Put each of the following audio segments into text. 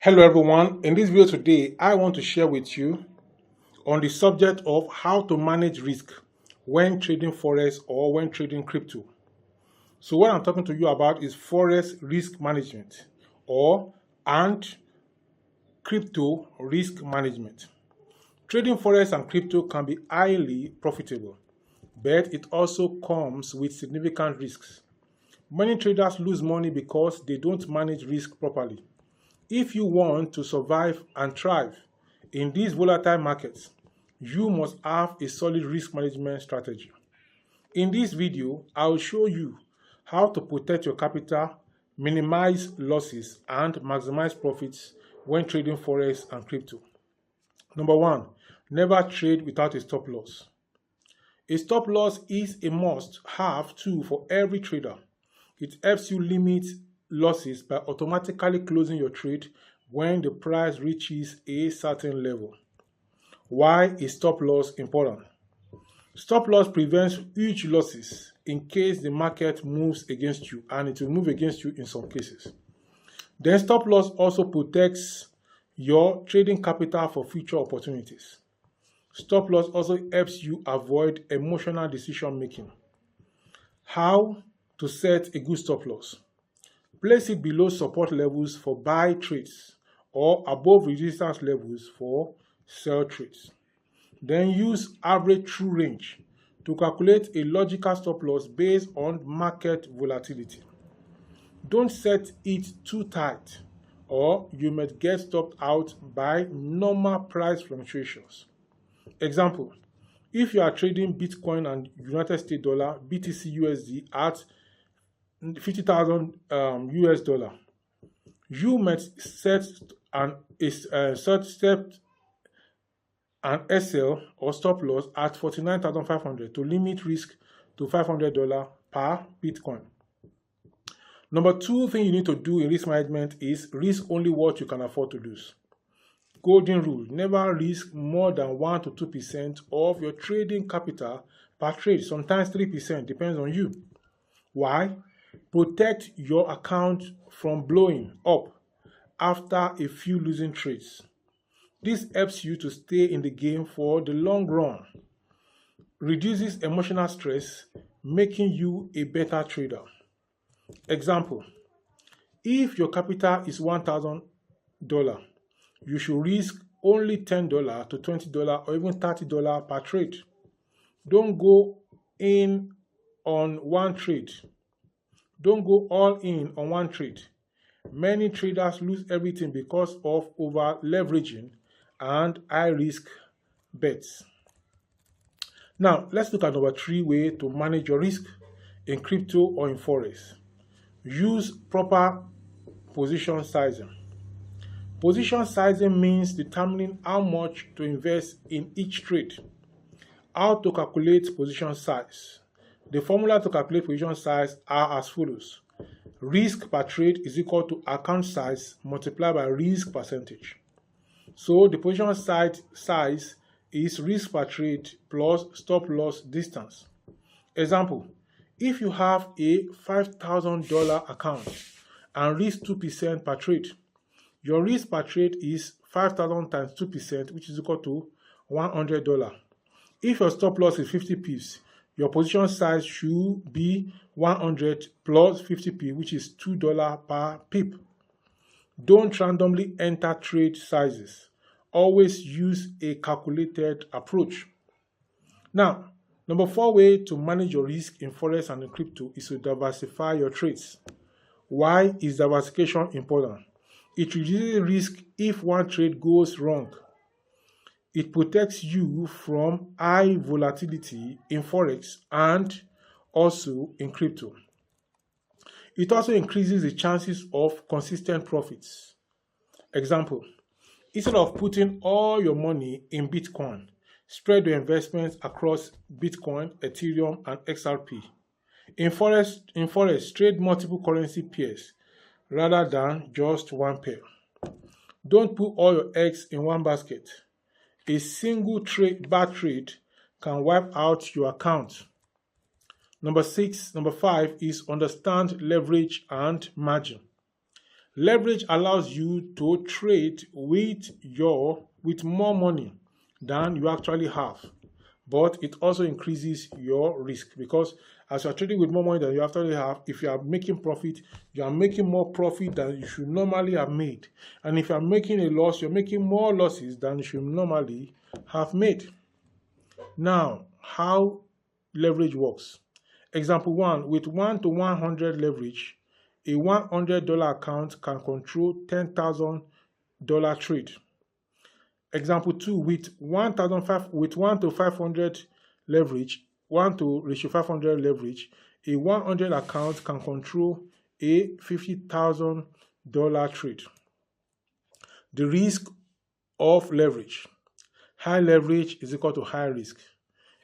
Hello everyone, in this video today I want to share with you on the subject of how to manage risk when trading Forex or when trading crypto. So what I'm talking to you about is Forex risk management and crypto risk management. Trading Forex and crypto can be highly profitable, but it also comes with significant risks. Many traders lose money because they don't manage risk properly. If you want to survive and thrive in these volatile markets, you must have a solid risk management strategy. In this video, I will show you how to protect your capital, minimize losses, and maximize profits when trading Forex and crypto. Number one, never trade without a stop loss. A stop loss is a must-have tool for every trader. It helps you limit losses by automatically closing your trade when the price reaches a certain level. Why is stop loss important? Stop loss prevents huge losses in case the market moves against you, and it will move against you in some cases. Then stop loss also protects your trading capital for future opportunities. Stop loss also helps you avoid emotional decision making. How to set a good stop loss? Place it below support levels for buy trades or above resistance levels for sell trades. Then use average true range to calculate a logical stop loss based on market volatility. Don't set it too tight or you might get stopped out by normal price fluctuations. Example, if you are trading Bitcoin and United States dollar, BTC USD at 50,000 US dollar, you might set an SL or stop loss at 49,500 to limit risk to $500 per Bitcoin. Number two thing you need to do in risk management is risk only what you can afford to lose. Golden rule: never risk more than 1 to 2% of your trading capital per trade. Sometimes 3%, depends on you. Why? Protect your account from blowing up after a few losing trades. This helps you to stay in the game for the long run, reduces emotional stress, making you a better trader. Example, if your capital is $1,000, you should risk only $10 to $20 or even $30 per trade. Don't go in on one trade. Don't go all in on one trade. Many traders lose everything because of over leveraging and high risk bets. Now, let's look at number 3 way to manage your risk in crypto or in Forex. Use proper position sizing. Position sizing means determining how much to invest in each trade. How to calculate position size? The formula to calculate position size are as follows. Risk per trade is equal to account size multiplied by risk percentage. So the position size is risk per trade plus stop loss distance. Example, if you have a $5,000 account and risk 2% per trade, your risk per trade is 5,000 times 2%, which is equal to $100. If your stop loss is 50 pips, your position size should be 100 plus 50p, which is $2 per pip. Don't randomly enter trade sizes. Always use a calculated approach. Now, number 4 way to manage your risk in Forex and in crypto is to diversify your trades. Why is diversification important? It reduces risk if one trade goes wrong. It protects you from high volatility in Forex and also in crypto. It also increases the chances of consistent profits. Example, instead of putting all your money in Bitcoin, spread your investments across Bitcoin, Ethereum, and XRP. In Forex, trade multiple currency pairs rather than just one pair. Don't put all your eggs in one basket. A single bad trade can wipe out your account. Number 5 is understand leverage and margin. Leverage allows you to trade with more money than you actually have, but it also increases your risk, because as you are trading with more money than you actually have, if you are making profit, you are making more profit than you should normally have made. And if you are making a loss, you're making more losses than you should normally have made. Now, how leverage works. Example 1, with 1 to 100 leverage, a $100 account can control $10,000 trade. Example 2, with 1 to 500 leverage, 1 to ratio 500 leverage, a 100 account can control a $50,000 trade. The risk of leverage. High leverage is equal to high risk.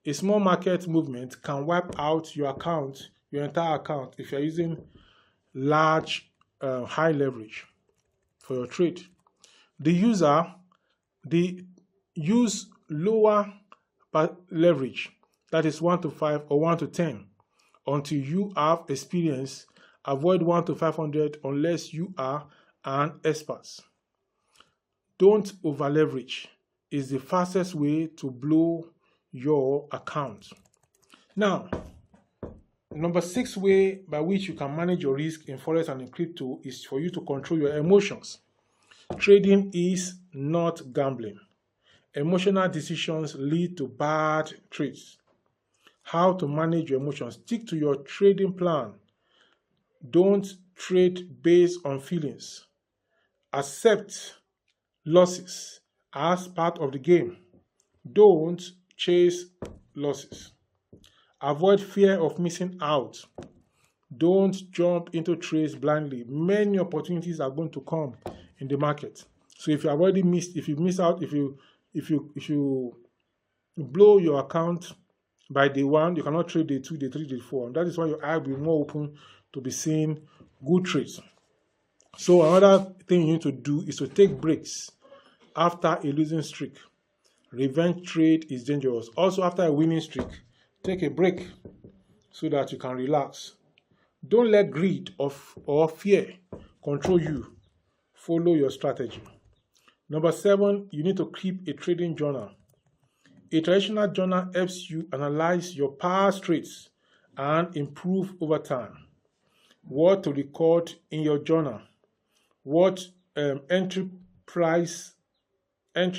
A small market movement can wipe out your account, your entire account, if you're using large, high leverage for your trade. They use lower leverage, that is 1 to 5 or 1 to 10, until you have experience. Avoid 1 to 500 unless you are an expert. Don't over leverage. Is the fastest way to blow your account. Now, number 6 way by which you can manage your risk in Forex and in crypto is for you to control your emotions. Trading is not gambling. Emotional decisions lead to bad trades. How to manage your emotions. Stick to your trading plan. Don't trade based on feelings. Accept losses as part of the game. Don't chase losses. Avoid fear of missing out. Don't jump into trades blindly. Many opportunities are going to come in the market. So if you have already missed, if you miss out, if you blow your account by day 1, you cannot trade day 2, day 3, day 4. And that is why your eye will be more open to be seeing good trades. So another thing you need to do is to take breaks after a losing streak. Revenge trade is dangerous. Also, after a winning streak, take a break so that you can relax. Don't let greed or fear control you. Follow your strategy. Number 7, you need to keep a trading journal. A traditional journal helps you analyze your past trades and improve over time. What to record in your journal. What entry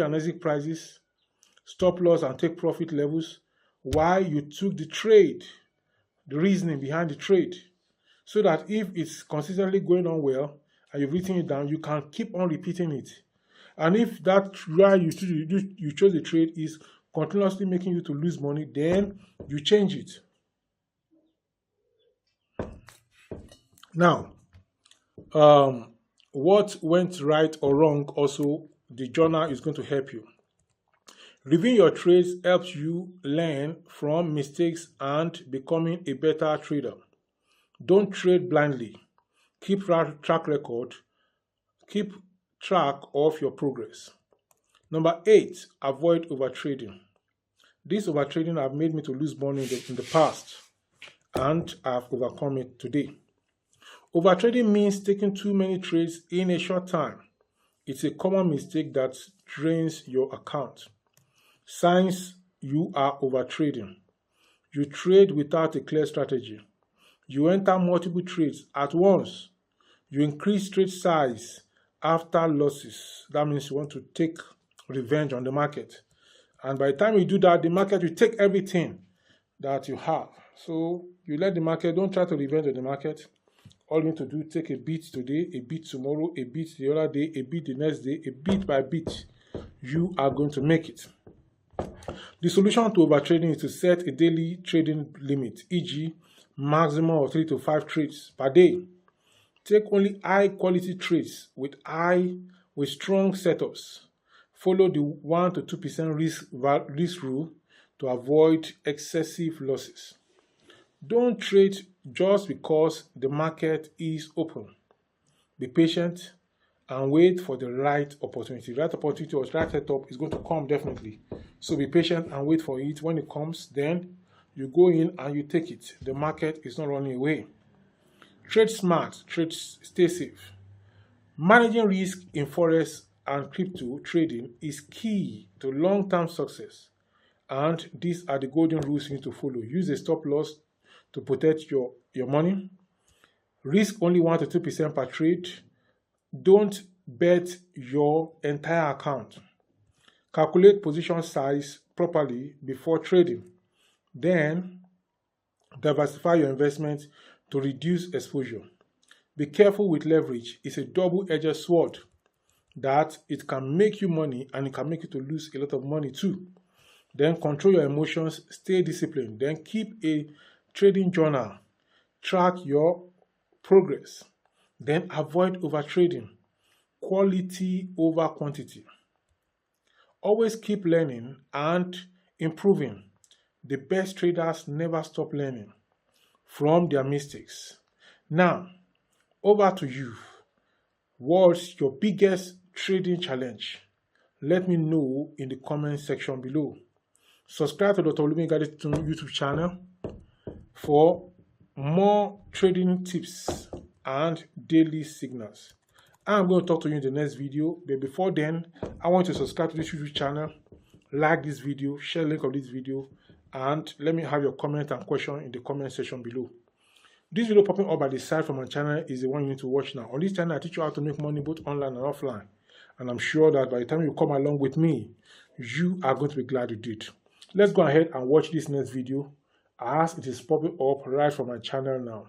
and exit prices, stop loss and take profit levels, why you took the trade, the reasoning behind the trade, so that if it's consistently going on well and you've written it down, you can keep on repeating it. And if that why you chose the trade is continuously making you to lose money, then you change it. Now, what went right or wrong, also the journal is going to help you. Reviewing your trades helps you learn from mistakes and becoming a better trader. Don't trade blindly. Keep track record. Keep track of your progress. Number 8, avoid overtrading. This overtrading have made me to lose money in the past, and I've overcome it today. Overtrading means taking too many trades in a short time. It's a common mistake that drains your account. Signs you are overtrading. You trade without a clear strategy. You enter multiple trades at once. You increase trade size after losses. That means you want to take revenge on the market. And by the time you do that, the market will take everything that you have. So you let the market, don't try to revenge on the market. All you need to do, take a beat today, a beat tomorrow, a beat the other day, a beat the next day, a beat by beat. You are going to make it. The solution to overtrading is to set a daily trading limit, e.g., maximum of 3 to 5 trades per day. Take only high quality trades with strong setups. Follow the 1 to 2% risk rule to avoid excessive losses. Don't trade just because the market is open. Be patient and wait for the right opportunity. The right opportunity or right setup is going to come definitely. So be patient and wait for it. When it comes, then you go in and you take it. The market is not running away. Trade smart, stay safe. Managing risk in Forex and crypto trading is key to long-term success. And these are the golden rules you need to follow. Use a stop loss to protect your money. Risk only 1 to 2% per trade. Don't bet your entire account. Calculate position size properly before trading. Then diversify your investment to reduce exposure. Be careful with leverage. It's a double-edged sword that it can make you money and it can make you to lose a lot of money too. Then control your emotions, stay disciplined. Then keep a trading journal. Track your progress. Then avoid over trading. Quality over quantity. Always keep learning and improving. The best traders never stop learning from their mistakes. Now, over to you. What's your biggest trading challenge? Let me know in the comment section below. Subscribe to Dr. Olumi Guided YouTube channel for more trading tips and daily signals. I'm going to talk to you in the next video, but before then, I want you to subscribe to this YouTube channel, like this video, share the link of this video, and let me have your comment and question in the comment section below. This video popping up by the side from my channel is the one you need to watch now. On this channel, I teach you how to make money both online and offline. And I'm sure that by the time you come along with me, you are going to be glad you did. Let's go ahead and watch this next video as it is popping up right from my channel now.